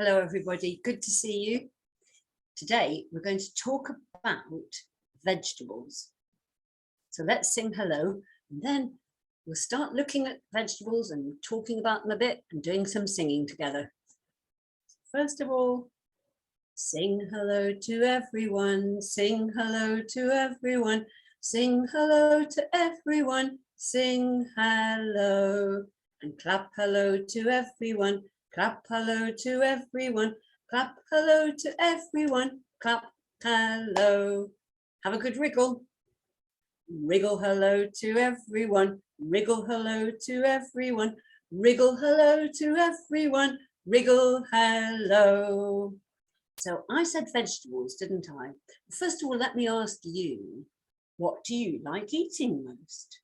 Hello, everybody. Good to see you. Today, we're going to talk about vegetables. So let's sing hello, and then we'll start looking at vegetables and talking about them a bit and doing some singing together. First of all, sing hello to everyone, sing hello to everyone, sing hello to everyone, sing hello, and clap hello to everyone. Clap hello to everyone, clap hello to everyone, clap hello. Have a good wriggle. Wriggle hello to everyone, wriggle hello to everyone, wriggle hello to everyone, wriggle hello. So I said vegetables, didn't I? First of all, let me ask you, what do you like eating most?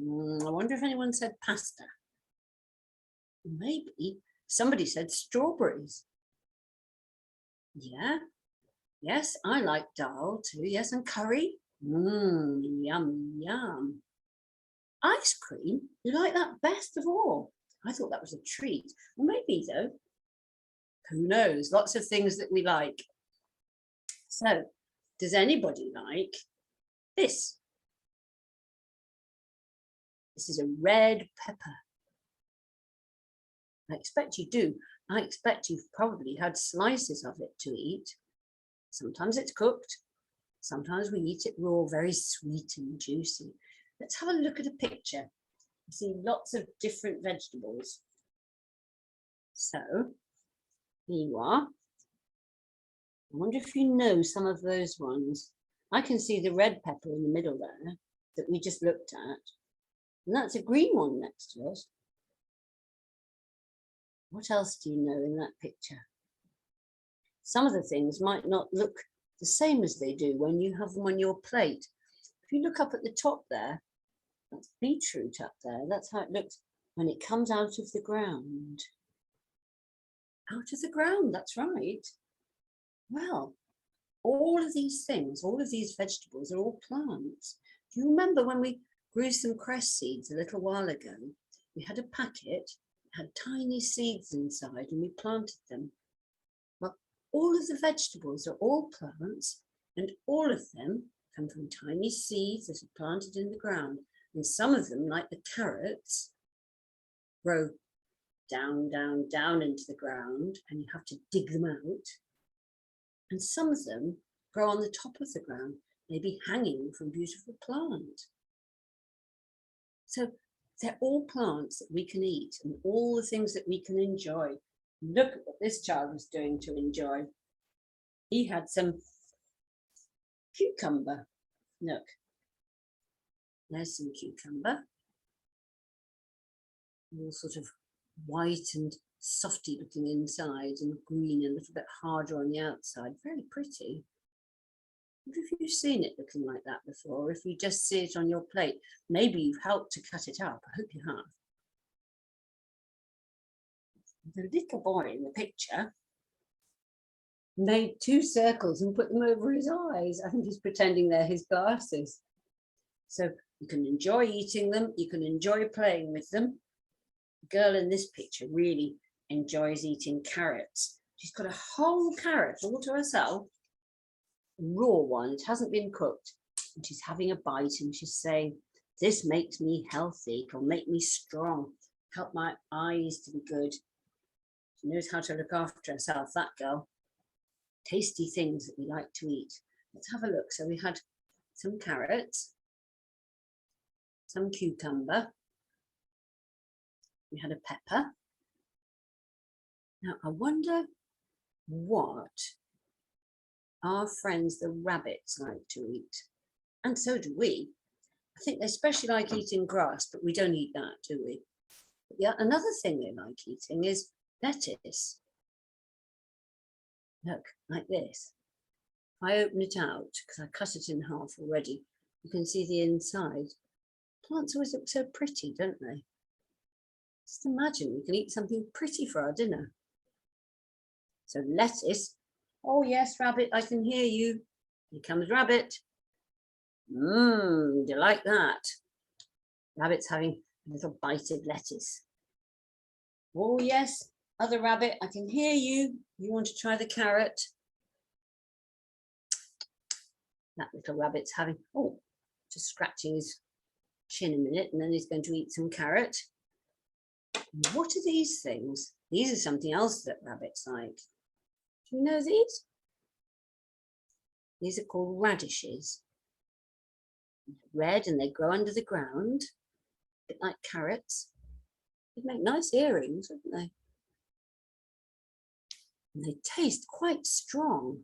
I wonder if anyone said pasta. Maybe somebody said strawberries. Yeah, yes, I like dal too. Yes, and curry. Yum, yum. Ice cream, you like that best of all. I thought that was a treat. Well, maybe though. Who knows? Lots of things that we like. So, does anybody like this? This is a red pepper. I expect you do. I expect you've probably had slices of it to eat. Sometimes it's cooked. Sometimes we eat it raw, very sweet and juicy. Let's have a look at a picture. You see lots of different vegetables. So, here you are. I wonder if you know some of those ones. I can see the red pepper in the middle there that we just looked at. And that's a green one next to it. What else do you know in that picture? Some of the things might not look the same as they do when you have them on your plate. If you look up at the top there, that's beetroot up there. That's how it looks when it comes out of the ground. Out of the ground, that's right. Well, all of these things, all of these vegetables are all plants. Do you remember when we grew some cress seeds a little while ago? We had a packet, had tiny seeds inside and we planted them. Well, all of the vegetables are all plants and all of them come from tiny seeds that are planted in the ground. And some of them, like the carrots, grow down, down, down into the ground and you have to dig them out. And some of them grow on the top of the ground, maybe hanging from beautiful plants. So they're all plants that we can eat and all the things that we can enjoy. Look at what this child was doing to enjoy. He had some cucumber. Look, there's some cucumber. All sort of white and softy looking inside and green and a little bit harder on the outside. Very pretty. I wonder if you've seen it looking like that before, or if you just see it on your plate. Maybe you've helped to cut it up. I hope you have. The little boy in the picture made 2 circles and put them over his eyes. I think he's pretending they're his glasses. So you can enjoy eating them. You can enjoy playing with them. The girl in this picture really enjoys eating carrots. She's got a whole carrot all to herself. Raw one, it hasn't been cooked, and she's having a bite and she's saying, this makes me healthy, it'll make me strong, help my eyes to be good. She knows how to look after herself, that girl. Tasty things that we like to eat. Let's have a look. So we had some carrots, some cucumber, we had a pepper. Now I wonder what our friends the rabbits like to eat, and so do we. I think they especially like eating grass, but we don't eat that, do we? But yeah, another thing they like eating is lettuce. Look, like this. If I open it out, because I cut it in half already, you can see the inside. Plants always look so pretty, don't they? Just imagine we can eat something pretty for our dinner. So lettuce. Oh yes, Rabbit, I can hear you. Here comes Rabbit. Do you like that? Rabbit's having a little bite of lettuce. Oh yes, Other rabbit, I can hear you. You want to try the carrot? That little rabbit's having, oh, just scratching his chin a minute, and then he's going to eat some carrot. What are these things? These are something else that rabbits like. Do you know these? These are called radishes. Red, and they grow under the ground, a bit like carrots. They make nice earrings, wouldn't they? And they taste quite strong.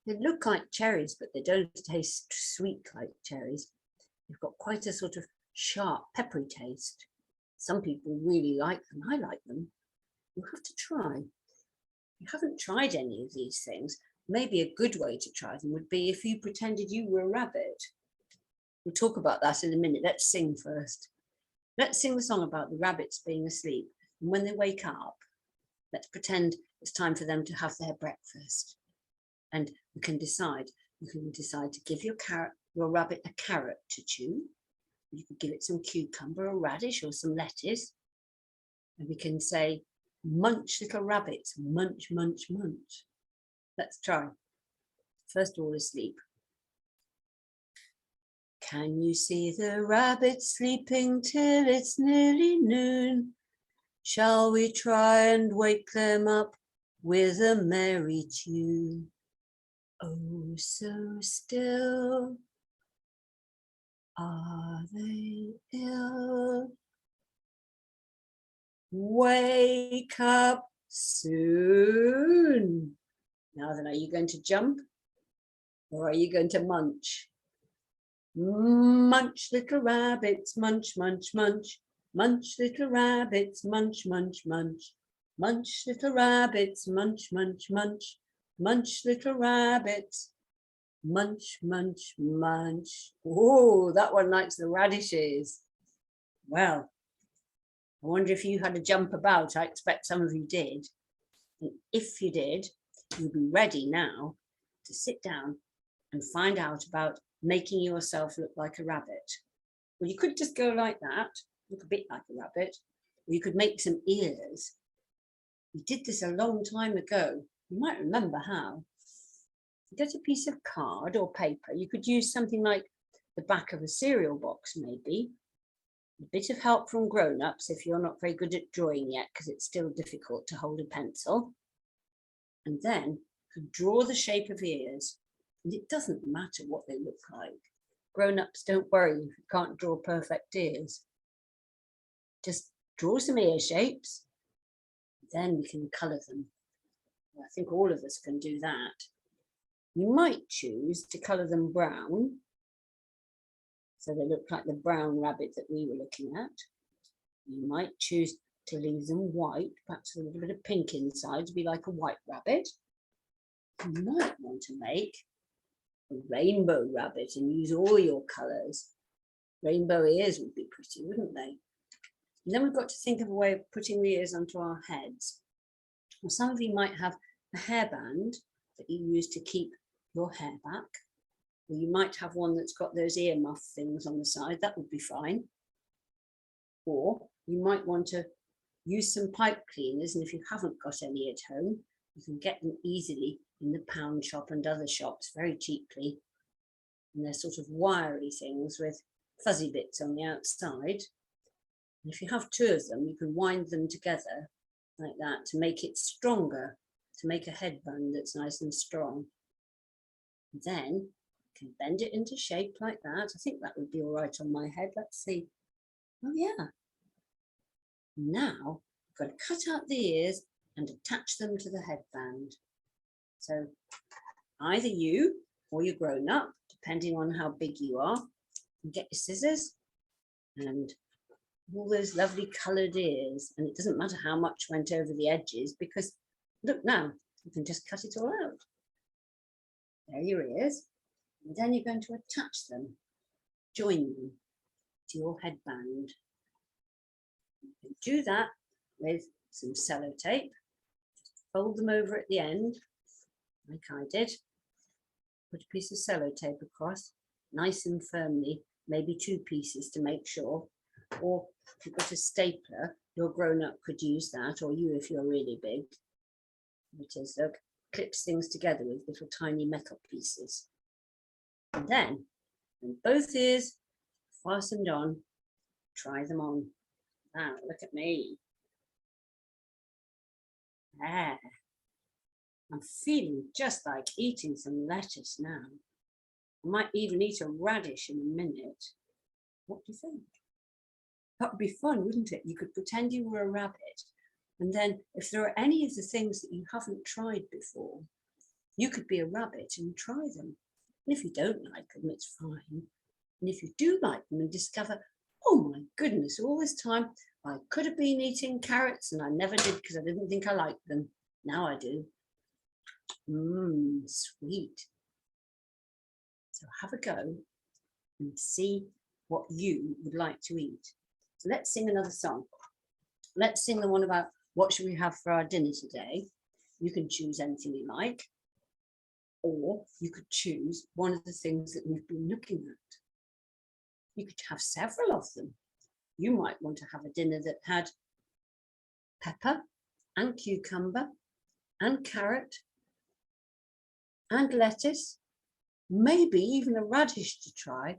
They look like cherries, but they don't taste sweet like cherries. They've got quite a sort of sharp, peppery taste. Some people really like them. I like them. You'll have to try. If you haven't tried any of these things, maybe a good way to try them would be if you pretended you were a rabbit. We'll talk about that in a minute. Let's sing first. Let's sing the song about the rabbits being asleep. And when they wake up, let's pretend it's time for them to have their breakfast. And you can decide to give your rabbit a carrot to chew. You could give it some cucumber or radish or some lettuce. And we can say, munch, little rabbits, munch, munch, munch. Let's try. First all asleep. Can you see the rabbits sleeping till it's nearly noon? Shall we try and wake them up with a merry tune? Oh, so still are they ill? Wake up soon. Now then, are you going to jump or are you going to munch? Munch, little rabbits, munch, munch, munch. Munch, little rabbits, munch, munch, munch. Munch, little rabbits, munch, munch, munch. Munch, little rabbits, munch, munch, munch. Oh, that one likes the radishes. Well, I wonder if you had a jump about. I expect some of you did. And if you did, you'll be ready now to sit down and find out about making yourself look like a rabbit. Well, you could just go like that, look a bit like a rabbit, or you could make some ears. We did this a long time ago. You might remember how. Get a piece of card or paper. You could use something like the back of a cereal box, maybe. A bit of help from grown-ups if you're not very good at drawing yet, because it's still difficult to hold a pencil. And then you could draw the shape of ears. And it doesn't matter what they look like. Grown-ups, don't worry if you can't draw perfect ears. Just draw some ear shapes. Then we can colour them. I think all of us can do that. You might choose to colour them brown, so they look like the brown rabbit that we were looking at. You might choose to leave them white, perhaps a little bit of pink inside to be like a white rabbit. You might want to make a rainbow rabbit and use all your colours. Rainbow ears would be pretty, wouldn't they? And then we've got to think of a way of putting the ears onto our heads. Well, some of you might have a hairband that you use to keep your hair back. Or you might have one that's got those ear muff things on the side. That would be fine. Or you might want to use some pipe cleaners. And if you haven't got any at home, you can get them easily in the pound shop and other shops very cheaply. And they're sort of wiry things with fuzzy bits on the outside. And if you have two of them, you can wind them together like that to make it stronger, to make a headband that's nice and strong. Then you can bend it into shape like that. I think that would be all right on my head. Let's see. Oh yeah. Now you've got to cut out the ears and attach them to the headband. So either you or your grown up, depending on how big you are, you get your scissors and all those lovely coloured ears. And it doesn't matter how much went over the edges because look now, you can just cut it all out. There are your ears. And then you're going to attach them, join them to your headband. You can do that with some sellotape. Just fold them over at the end, like I did. Put a piece of sellotape across, nice and firmly, maybe two pieces to make sure. Or if you've got a stapler, Your grown-up could use that, or you if you're really big. It is, look, clips things together with little tiny metal pieces. And then, when both ears fastened on, try them on. Now, look at me. There. I'm feeling just like eating some lettuce now. I might even eat a radish in a minute. What do you think? That would be fun, wouldn't it? You could pretend you were a rabbit. And then if there are any of the things that you haven't tried before, you could be a rabbit and try them. And if you don't like them, it's fine. And if you do like them and discover, oh my goodness, all this time I could have been eating carrots and I never did because I didn't think I liked them. Now I do. Sweet. So have a go and see what you would like to eat. So let's sing another song. Let's sing the one about what should we have for our dinner today. You can choose anything you like, or you could choose one of the things that we've been looking at. You could have several of them. You might want to have a dinner that had pepper and cucumber and carrot and lettuce, maybe even a radish to try,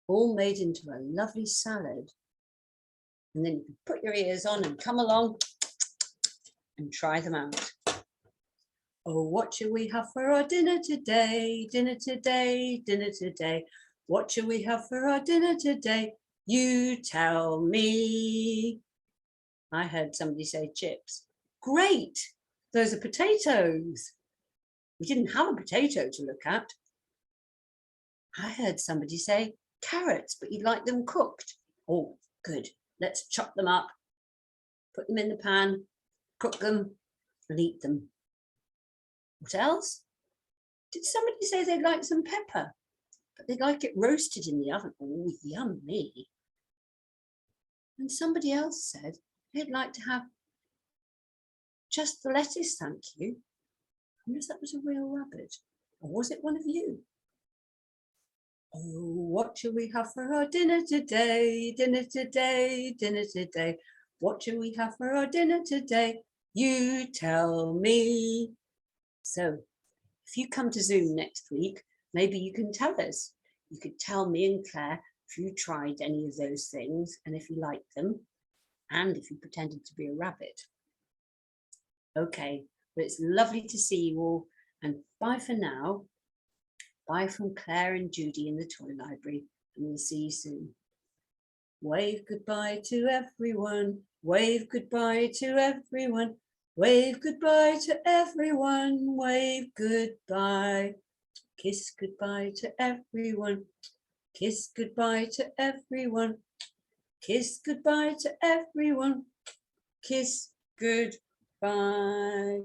all made into a lovely salad. And then you can put your ears on and come along and try them out. Oh, what shall we have for our dinner today? Dinner today, dinner today. What shall we have for our dinner today? You tell me. I heard somebody say chips. Great, those are potatoes. We didn't have a potato to look at. I heard somebody say carrots, but you'd like them cooked. Oh, good. Let's chop them up, put them in the pan, cook them, and eat them. What else? Did somebody say they'd like some pepper, but they'd like it roasted in the oven? Oh, yummy. And somebody else said they'd like to have just the lettuce, thank you. I wonder if that was a real rabbit, or was it one of you? Oh, what shall we have for our dinner today? Dinner today, dinner today. What shall we have for our dinner today? You tell me. So, if you come to Zoom next week, maybe you can tell us. You could tell me and Claire if you tried any of those things and if you liked them, and if you pretended to be a rabbit. Okay, but it's lovely to see you all, and bye for now. Bye from Claire and Judy in the toy library, and we'll see you soon. Wave goodbye to everyone. Wave goodbye to everyone. Wave goodbye to everyone. Wave goodbye. Kiss goodbye to everyone. Kiss goodbye to everyone. Kiss goodbye to everyone. Kiss goodbye.